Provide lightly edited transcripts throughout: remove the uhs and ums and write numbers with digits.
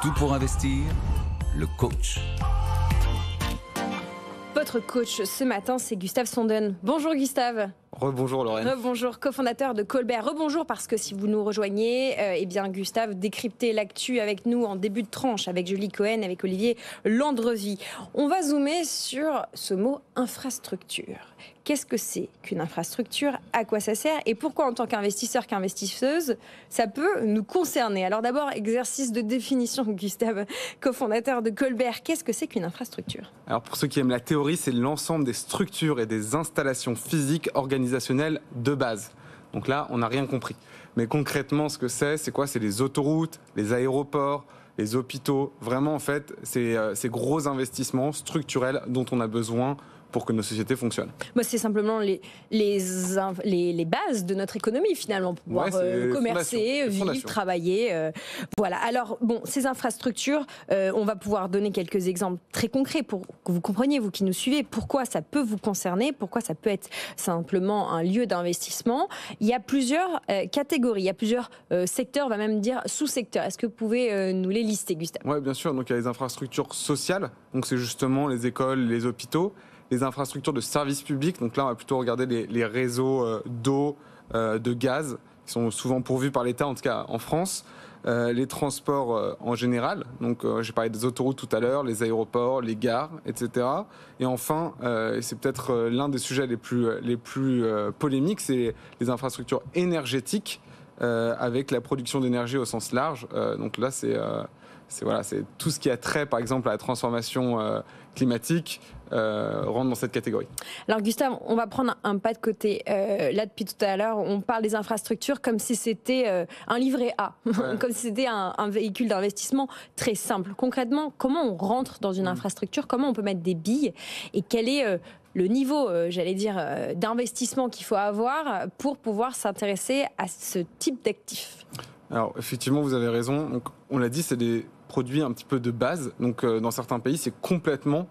Tout pour investir, le coach. Votre coach ce matin, c'est Gustave Sonden. Bonjour Gustave. Rebonjour Lorraine. Rebonjour, cofondateur de Colbert. Rebonjour parce que si vous nous rejoignez, eh bien Gustave décryptait l'actu avec nous en début de tranche avec Julie Cohen, avec Olivier Landrevi. On va zoomer sur ce mot infrastructure. Qu'est-ce que c'est qu'une infrastructure? À quoi ça sert? Et pourquoi en tant qu'investisseur, qu'investisseuse, ça peut nous concerner? Alors d'abord, exercice de définition, Gustave, cofondateur de Colbert. Qu'est-ce que c'est qu'une infrastructure? Alors pour ceux qui aiment la théorie, c'est l'ensemble des structures et des installations physiques organisationnelles de base. Donc là, on n'a rien compris. Mais concrètement, ce que c'est quoi? C'est les autoroutes, les aéroports, les hôpitaux. Vraiment, en fait, c'est ces gros investissements structurels dont on a besoin pour que nos sociétés fonctionnent. Moi, c'est simplement les bases de notre économie, finalement, pour pouvoir commercer, vivre, travailler. Voilà. Alors, bon, ces infrastructures, on va pouvoir donner quelques exemples très concrets pour que vous compreniez, vous qui nous suivez, pourquoi ça peut vous concerner, pourquoi ça peut être simplement un lieu d'investissement. Il y a plusieurs catégories, il y a plusieurs secteurs, on va même dire sous-secteurs. Est-ce que vous pouvez nous les lister, Gustave? Oui, bien sûr. Donc, il y a les infrastructures sociales. Donc, c'est justement les écoles, les hôpitaux. Les infrastructures de services publics, donc là on va plutôt regarder les réseaux d'eau, de gaz, qui sont souvent pourvus par l'État, en tout cas en France, les transports en général, donc j'ai parlé des autoroutes tout à l'heure, les aéroports, les gares, etc. Et enfin, et c'est peut-être l'un des sujets les plus polémiques, c'est les infrastructures énergétiques, avec la production d'énergie au sens large. Donc là c'est tout ce qui a trait par exemple à la transformation climatique, rentre dans cette catégorie. Alors Gustave, on va prendre un pas de côté. Là depuis tout à l'heure, on parle des infrastructures comme si c'était un livret A, comme si c'était un véhicule d'investissement très simple. Concrètement, comment on rentre dans une infrastructure? Comment on peut mettre des billes? Et quel est le niveau, d'investissement qu'il faut avoir pour pouvoir s'intéresser à ce type d'actifs? Alors effectivement, vous avez raison. Donc, on l'a dit, c'est des produits un petit peu de base. Donc dans certains pays, c'est complètement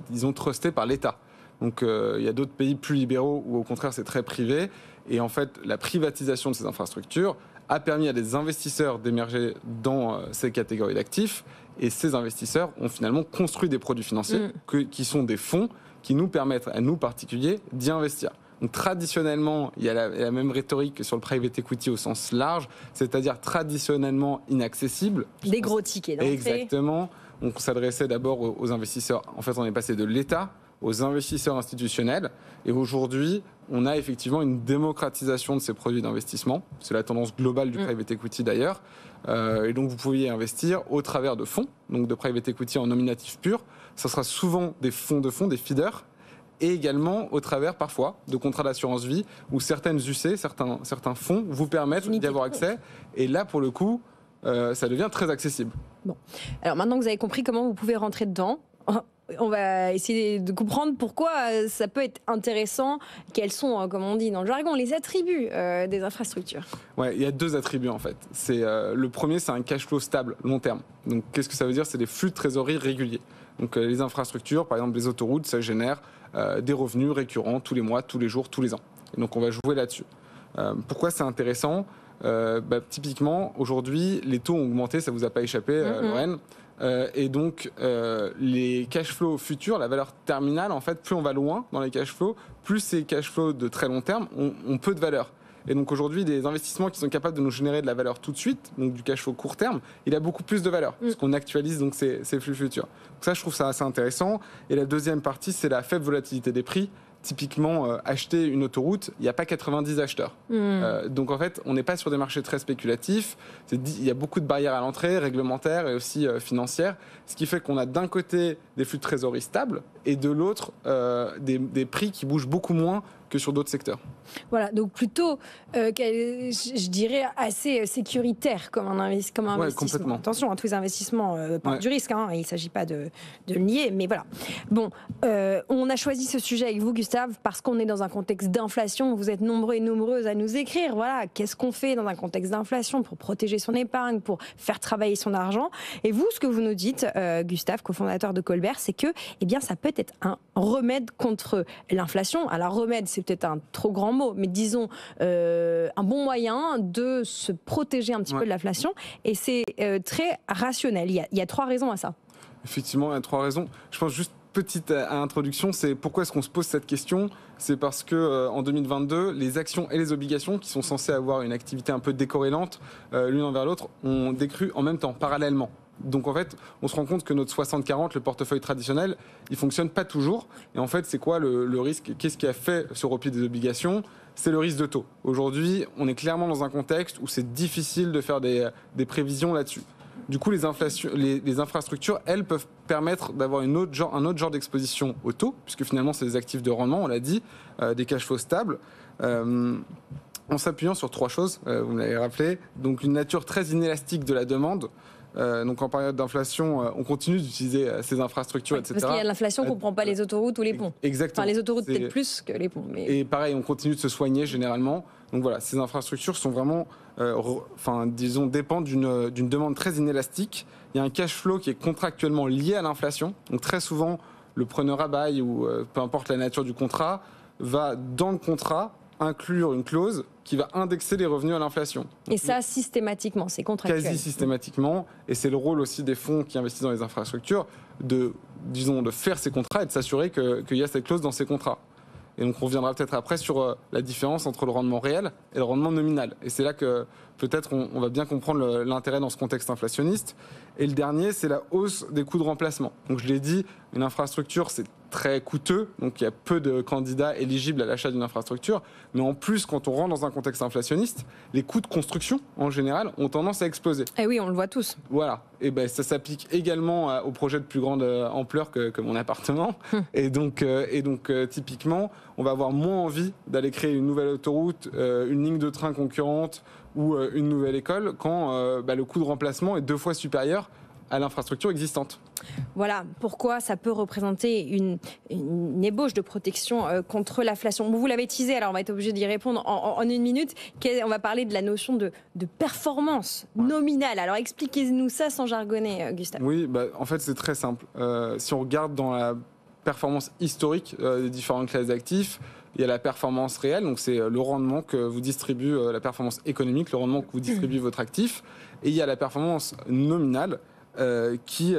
disons trusté par l'État. Donc il y a d'autres pays plus libéraux où au contraire c'est très privé. Et en fait, la privatisation de ces infrastructures a permis à des investisseurs d'émerger dans ces catégories d'actifs. Et ces investisseurs ont finalement construit des produits financiers qui sont des fonds qui nous permettent à nous particuliers d'y investir. Donc traditionnellement, il y a la même rhétorique que sur le private equity au sens large, c'est-à-dire traditionnellement inaccessible. Des gros tickets d'entrée. Exactement. On s'adressait d'abord aux investisseurs. En fait, on est passé de l'État aux investisseurs institutionnels. Et aujourd'hui, on a effectivement une démocratisation de ces produits d'investissement. C'est la tendance globale du private equity d'ailleurs. Et donc, vous pouviez investir au travers de fonds, donc de private equity en nominatif pur. Ça sera souvent des fonds, des feeders. Et également au travers parfois de contrats d'assurance vie où certaines UC, certains fonds vous permettent d'y avoir accès. Et là, pour le coup, ça devient très accessible. Bon. Alors maintenant que vous avez compris comment vous pouvez rentrer dedans, on va essayer de comprendre pourquoi ça peut être intéressant. Quels sont, comme on dit dans le jargon, les attributs des infrastructures? Ouais, il y a deux attributs en fait. Le premier, c'est un cash flow stable, long terme. Donc qu'est-ce que ça veut dire? C'est des flux de trésorerie réguliers. Donc les infrastructures, par exemple les autoroutes, ça génère des revenus récurrents tous les mois, tous les jours, tous les ans. Et donc on va jouer là-dessus. Pourquoi c'est intéressant? Typiquement, aujourd'hui, les taux ont augmenté, ça vous a pas échappé, Lorraine. Et donc, les cash flows futurs, la valeur terminale, en fait, plus on va loin dans les cash flows, plus ces cash flows de très long terme ont peu de valeur. Et donc aujourd'hui, des investissements qui sont capables de nous générer de la valeur tout de suite, donc du cash flow court terme, il a beaucoup plus de valeur, parce qu'on actualise donc ces flux futurs. Donc ça, je trouve ça assez intéressant. Et la deuxième partie, c'est la faible volatilité des prix. Typiquement, acheter une autoroute, il n'y a pas 90 acheteurs. Donc en fait, on n'est pas sur des marchés très spéculatifs. Il y a beaucoup de barrières à l'entrée, réglementaires et aussi financières, ce qui fait qu'on a d'un côté des flux de trésorerie stables et de l'autre des prix qui bougent beaucoup moins que sur d'autres secteurs. Voilà, donc plutôt, je dirais, assez sécuritaire comme un investissement. Complètement. Attention, tous les investissements portent du risque, il ne s'agit pas de le nier, mais voilà. Bon, on a choisi ce sujet avec vous, Gustave, parce qu'on est dans un contexte d'inflation. Vous êtes nombreux et nombreuses à nous écrire. Voilà, qu'est-ce qu'on fait dans un contexte d'inflation pour protéger son épargne, pour faire travailler son argent? Et vous, ce que vous nous dites, Gustave, cofondateur de Colbert, c'est que, eh bien, ça peut être un remède contre l'inflation. Alors, remède, c'est c'est peut-être un trop grand mot, mais disons un bon moyen de se protéger un petit peu de l'inflation. Et c'est très rationnel. Il y a 3 raisons à ça. Effectivement, il y a 3 raisons. Je pense juste petite introduction, c'est pourquoi est-ce qu'on se pose cette question? C'est parce que en 2022, les actions et les obligations, qui sont censées avoir une activité un peu décorrélante l'une envers l'autre, ont décru en même temps, parallèlement. Donc en fait, on se rend compte que notre 60-40, le portefeuille traditionnel, il fonctionne pas toujours. Et en fait, c'est quoi le risque? Qu'est-ce qui a fait ce repli des obligations? C'est le risque de taux. Aujourd'hui, on est clairement dans un contexte où c'est difficile de faire des prévisions là-dessus. Du coup, les infrastructures, elles, peuvent permettre d'avoir un autre genre d'exposition au taux, puisque finalement, c'est des actifs de rendement, on l'a dit, des cash flows stables, en s'appuyant sur 3 choses, vous me l'avez rappelé. Donc, une nature très inélastique de la demande. Donc en période d'inflation, on continue d'utiliser ces infrastructures, etc. Parce qu'il y a l'inflation qu'on ne prend pas les autoroutes ou les ponts. Exactement. Enfin, les autoroutes peut-être plus que les ponts. Mais... Et pareil, on continue de se soigner généralement. Donc voilà, ces infrastructures sont vraiment, dépendent d'une demande très inélastique. Il y a un cash flow qui est contractuellement lié à l'inflation. Donc très souvent, le preneur à bail ou peu importe la nature du contrat va dans le contrat inclure une clause qui va indexer les revenus à l'inflation. Et ça, systématiquement, c'est contractuel. Quasi systématiquement. Et c'est le rôle aussi des fonds qui investissent dans les infrastructures de faire ces contrats et de s'assurer qu'il y a cette clause dans ces contrats. Et donc on reviendra peut-être après sur la différence entre le rendement réel et le rendement nominal. Et c'est là que peut-être on va bien comprendre l'intérêt dans ce contexte inflationniste. Et le dernier, c'est la hausse des coûts de remplacement. Donc je l'ai dit, une infrastructure, c'est très coûteux, donc il y a peu de candidats éligibles à l'achat d'une infrastructure. Mais en plus, quand on rentre dans un contexte inflationniste, les coûts de construction, en général, ont tendance à exploser. Et oui, on le voit tous. Voilà. Et ben ça s'applique également aux projets de plus grande ampleur que mon appartement. Et donc, typiquement, on va avoir moins envie d'aller créer une nouvelle autoroute, une ligne de train concurrente ou une nouvelle école quand le coût de remplacement est 2 fois supérieur à l'infrastructure existante. Voilà pourquoi ça peut représenter une ébauche de protection contre l'inflation. Vous l'avez teasé, alors on va être obligé d'y répondre en 1 minute. On va parler de la notion de performance nominale. Alors expliquez-nous ça sans jargonner, Gustave. Oui, en fait c'est très simple. Si on regarde dans la performance historique des différentes classes d'actifs, il y a la performance réelle, donc c'est le rendement que vous distribue, la performance économique, le rendement que vous distribue votre actif. Et il y a la performance nominale, qui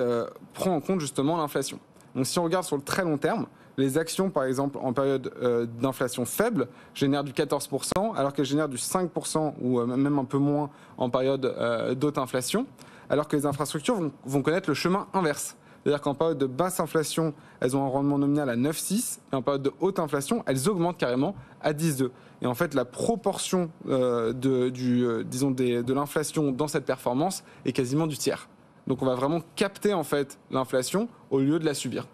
prend en compte justement l'inflation. Donc si on regarde sur le très long terme, les actions par exemple en période d'inflation faible génèrent du 14% alors qu'elles génèrent du 5% ou même un peu moins en période d'haute inflation, alors que les infrastructures vont connaître le chemin inverse. C'est-à-dire qu'en période de basse inflation, elles ont un rendement nominal à 9,6 et en période de haute inflation, elles augmentent carrément à 10,2. Et en fait, la proportion de l'inflation dans cette performance est quasiment du tiers. Donc on va vraiment capter en fait l'inflation au lieu de la subir.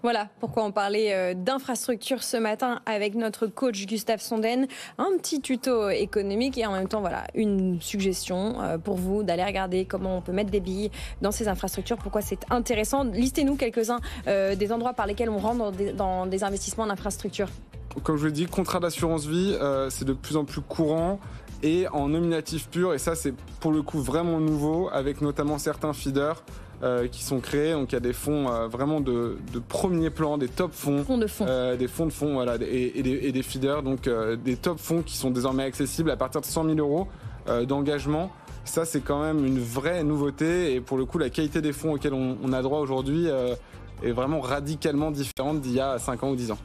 Voilà pourquoi on parlait d'infrastructure ce matin avec notre coach Gustave Sonden. Un petit tuto économique et en même temps une suggestion pour vous d'aller regarder comment on peut mettre des billes dans ces infrastructures, pourquoi c'est intéressant. Listez-nous quelques-uns des endroits par lesquels on rentre dans des investissements en infrastructure. Comme je vous l'ai dit, contrat d'assurance vie, c'est de plus en plus courant. Et en nominatif pur, et ça c'est pour le coup vraiment nouveau, avec notamment certains feeders qui sont créés. Donc il y a des fonds vraiment de premier plan, des top fonds, des fonds de fonds, voilà, et des feeders, donc des top fonds qui sont désormais accessibles à partir de 100 000 euros d'engagement. Ça c'est quand même une vraie nouveauté, et pour le coup la qualité des fonds auxquels on a droit aujourd'hui est vraiment radicalement différente d'il y a 5 ans ou 10 ans.